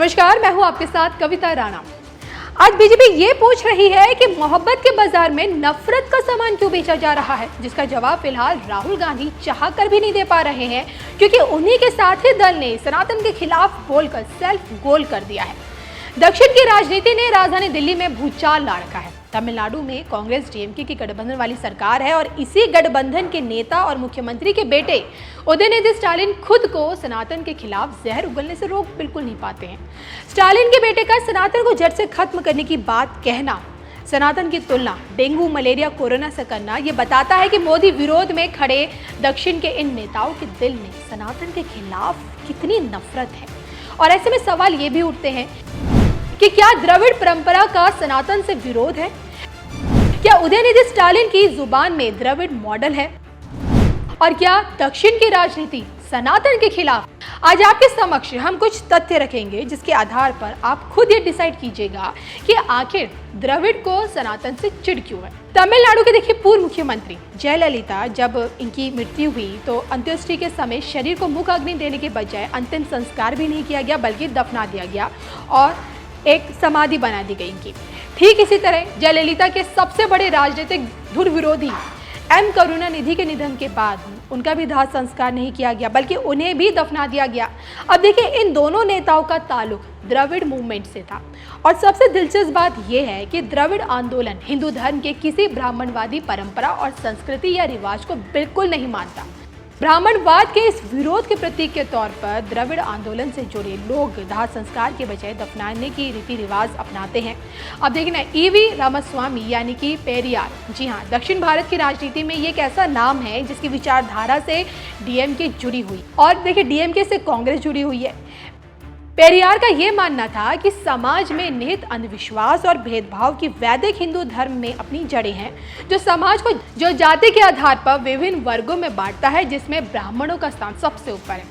नमस्कार, मैं हूं आपके साथ कविता राणा। आज बीजेपी ये पूछ रही है कि मोहब्बत के बाजार में नफरत का सामान क्यों बेचा जा रहा है, जिसका जवाब फिलहाल राहुल गांधी चाह कर भी नहीं दे पा रहे हैं, क्योंकि उन्हीं के साथी दल ने सनातन के खिलाफ बोलकर सेल्फ गोल कर दिया है। दक्षिण की राजनीति ने राजधानी दिल्ली में भूचाल ला रखा है। तमिलनाडु में कांग्रेस डीएमके की गठबंधन वाली सरकार है और इसी गठबंधन के नेता और मुख्यमंत्री के बेटे उदयनिधि स्टालिन खुद को सनातन के खिलाफ जहर उगलने से रोक बिल्कुल नहीं पाते हैं। स्टालिन के बेटे का सनातन को जड़ से खत्म करने की बात कहना, सनातन की तुलना डेंगू, मलेरिया, कोरोना से करना, ये बताता है कि मोदी विरोध में खड़े दक्षिण के इन नेताओं के दिल में सनातन के खिलाफ कितनी नफरत है। और ऐसे में सवाल ये भी उठते हैं कि क्या द्रविड़ परंपरा का सनातन से विरोध है? क्या उदयनिधि स्टालिन की जुबान में द्रविड़ मॉडल है? और क्या दक्षिण की राजनीति सनातन के खिलाफ? आज आपके समक्ष हम कुछ तथ्य रखेंगे जिसके आधार पर आप खुद ये डिसाइड कीजिएगा कि आखिर द्रविड़ को सनातन से चिढ़ क्यों है। तमिलनाडु के देखिए पूर्व मुख्यमंत्री जयललिता, जब इनकी मृत्यु हुई तो अंत्येष्टि के समय शरीर को मुख अग्नि देने के बजाय अंतिम संस्कार भी नहीं किया गया, बल्कि दफना दिया गया और एक समाधि बना दी गई इनकी। ठीक इसी तरह जयललिता के सबसे बड़े राजनीतिक धुर विरोधी एम करुणानिधि के निधन के बाद उनका भी दाह संस्कार नहीं किया गया, बल्कि उन्हें भी दफना दिया गया। अब देखिए, इन दोनों नेताओं का ताल्लुक द्रविड़ मूवमेंट से था। और सबसे दिलचस्प बात यह है कि द्रविड़ आंदोलन हिंदू धर्म के किसी ब्राह्मणवादी परंपरा और संस्कृति या रिवाज को बिल्कुल नहीं मानता। ब्राह्मणवाद के इस विरोध के प्रतीक के तौर पर द्रविड़ आंदोलन से जुड़े लोग दाह संस्कार के बजाय दफनाने की रीति रिवाज अपनाते हैं। अब देखिए ना, ईवी रामास्वामी यानी कि पेरियार, जी हाँ, दक्षिण भारत की राजनीति में ये एक ऐसा नाम है जिसकी विचारधारा से डीएमके जुड़ी हुई, और देखिए डीएमके से कांग्रेस जुड़ी हुई है। पेरियार का ये मानना था कि समाज में निहित अंधविश्वास और भेदभाव की वैदिक हिंदू धर्म में अपनी जड़ें हैं, जो समाज को जो जाति के आधार पर विभिन्न वर्गों में बांटता है, जिसमें ब्राह्मणों का स्थान सबसे ऊपर है।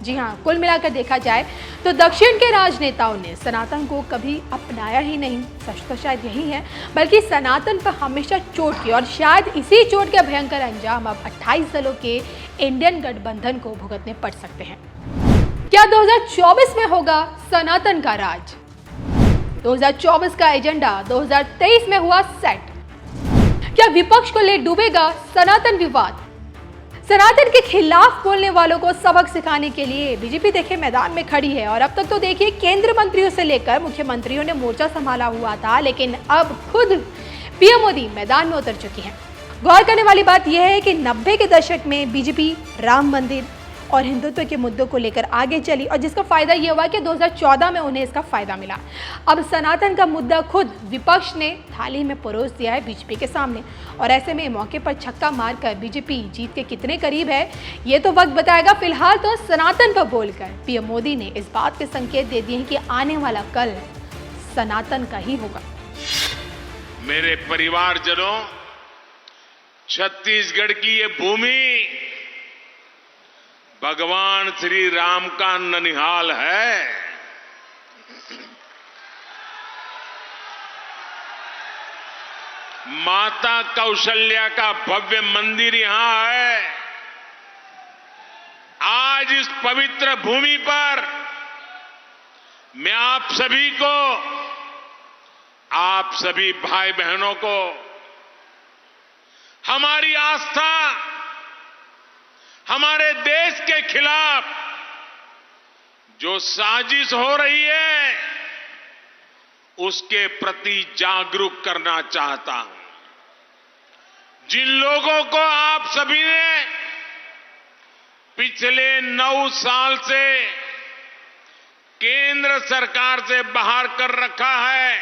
जी हाँ, कुल मिलाकर देखा जाए तो दक्षिण के राजनेताओं ने सनातन को कभी अपनाया ही नहीं, सच तो शायद यही है, बल्कि सनातन पर हमेशा चोट की, और शायद इसी चोट के भयंकर अंजाम अब 28 दलों के इंडियन गठबंधन को भुगतने पड़ सकते हैं। क्या 2024 में होगा सनातन का राज? 2024 का एजेंडा 2023 में हुआ सेट। क्या विपक्ष को ले डूबेगा सनातन विवाद? सनातन के खिलाफ बोलने वालों को सबक सिखाने के लिए बीजेपी देखिए मैदान में खड़ी है। और अब तक तो देखिए केंद्र मंत्रियों से लेकर मुख्यमंत्रियों ने मोर्चा संभाला हुआ था, लेकिन अब खुद पीएम मोदी मैदान में उतर चुकी हैं। गौर करने वाली बात यह है कि 90 के दशक में बीजेपी राम मंदिर और हिंदुत्व के मुद्दों को लेकर आगे चली, और जिसका फायदा यह हुआ कि 2014 में उन्हें इसका फायदा मिला। अब सनातन का मुद्दा खुद विपक्ष ने थाली में परोस दिया है बीजेपी के सामने, और ऐसे में मौके पर छक्का मारकर बीजेपी जीत के कितने करीब है ये तो वक्त बताएगा। फिलहाल तो सनातन पर बोलकर पीएम मोदी ने इस बात के संकेत दे दिए हैं कि आने वाला कल सनातन का ही होगा। मेरे परिवारजनों, छत्तीसगढ़ की ये भूमि भगवान श्री राम का ननिहाल है। माता कौशल्या का भव्य मंदिर यहां है। आज इस पवित्र भूमि पर मैं आप सभी को, आप सभी भाई बहनों को हमारी आस्था हमारे देश के खिलाफ जो साजिश हो रही है उसके प्रति जागरूक करना चाहता हूं। जिन लोगों को आप सभी ने पिछले 9 साल से केंद्र सरकार से बाहर कर रखा है,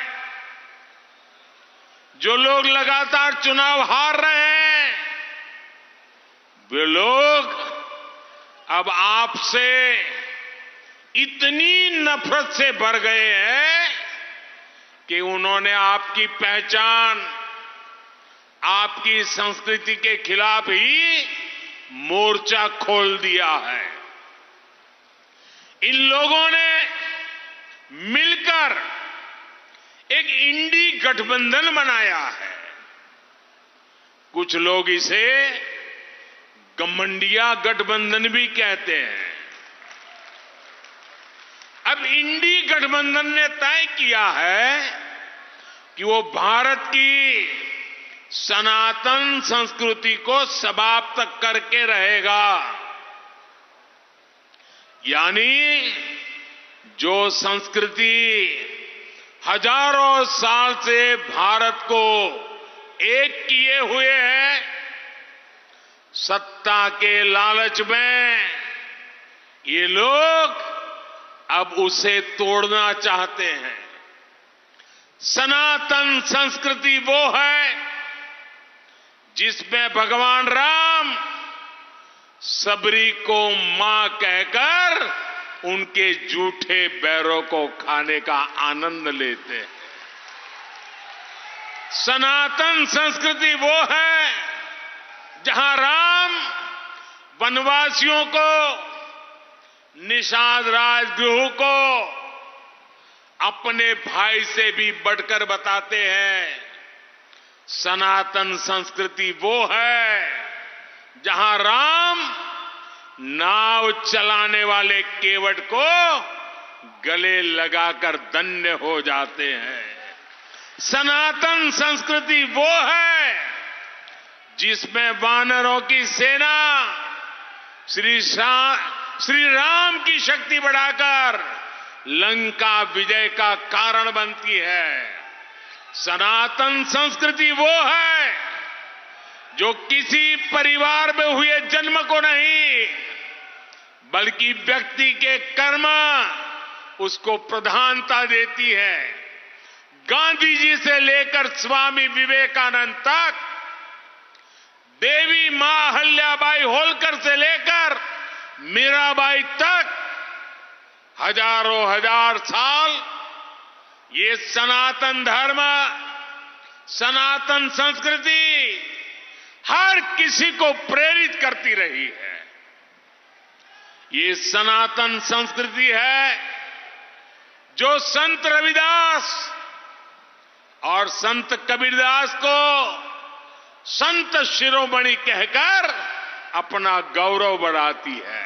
जो लोग लगातार चुनाव हार रहे हैं, वे लोग अब आपसे इतनी नफरत से भर गए हैं कि उन्होंने आपकी पहचान, आपकी संस्कृति के खिलाफ ही मोर्चा खोल दिया है। इन लोगों ने मिलकर एक इंडी गठबंधन बनाया है। कुछ लोग इसे गठबंधन भी कहते हैं। अब इंडी गठबंधन ने तय किया है कि वो भारत की सनातन संस्कृति को समाप्त करके रहेगा। यानी जो संस्कृति हजारों साल से भारत को एक किए हुए है, सत्ता के लालच में ये लोग अब उसे तोड़ना चाहते हैं। सनातन संस्कृति वो है जिसमें भगवान राम सबरी को मां कहकर उनके जूठे बैरों को खाने का आनंद लेते हैं। सनातन संस्कृति वो है जहां राम वनवासियों को, निषाद राजगृह को अपने भाई से भी बढ़कर बताते हैं। सनातन संस्कृति वो है जहां राम नाव चलाने वाले केवट को गले लगाकर धन्य हो जाते हैं। सनातन संस्कृति वो है जिसमें वानरों की सेना श्री राम की शक्ति बढ़ाकर लंका विजय का कारण बनती है। सनातन संस्कृति वो है जो किसी परिवार में हुए जन्म को नहीं, बल्कि व्यक्ति के कर्म उसको प्रधानता देती है। गांधी जी से लेकर स्वामी विवेकानंद तक, देवी मां अहल्याबाई होलकर से लेकर मीराबाई तक, हजारों हजार साल ये सनातन धर्म, सनातन संस्कृति हर किसी को प्रेरित करती रही है। ये सनातन संस्कृति है जो संत रविदास और संत कबीरदास को संत शिरोमणि कहकर अपना गौरव बढ़ाती है।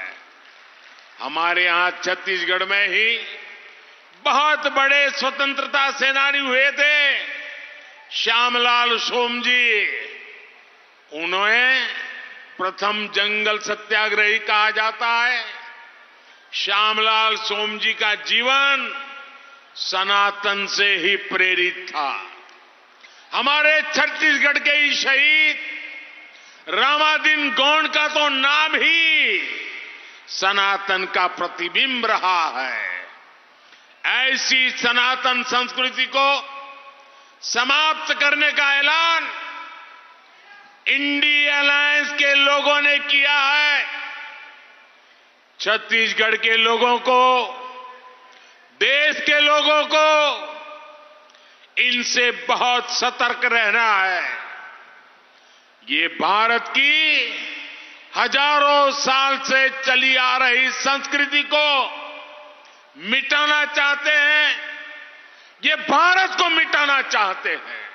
हमारे यहां छत्तीसगढ़ में ही बहुत बड़े स्वतंत्रता सेनानी हुए थे, श्यामलाल सोमजी। उन्हें प्रथम जंगल सत्याग्रही कहा जाता है। श्यामलाल सोमजी का जीवन सनातन से ही प्रेरित था। हमारे छत्तीसगढ़ के ही शहीद रामादीन गौंड का तो नाम ही सनातन का प्रतिबिंब रहा है। ऐसी सनातन संस्कृति को समाप्त करने का ऐलान इंडी अलायंस के लोगों ने किया है। छत्तीसगढ़ के लोगों को, देश के लोगों को इनसे बहुत सतर्क रहना है। ये भारत की हजारों साल से चली आ रही संस्कृति को मिटाना चाहते हैं। ये भारत को मिटाना चाहते हैं।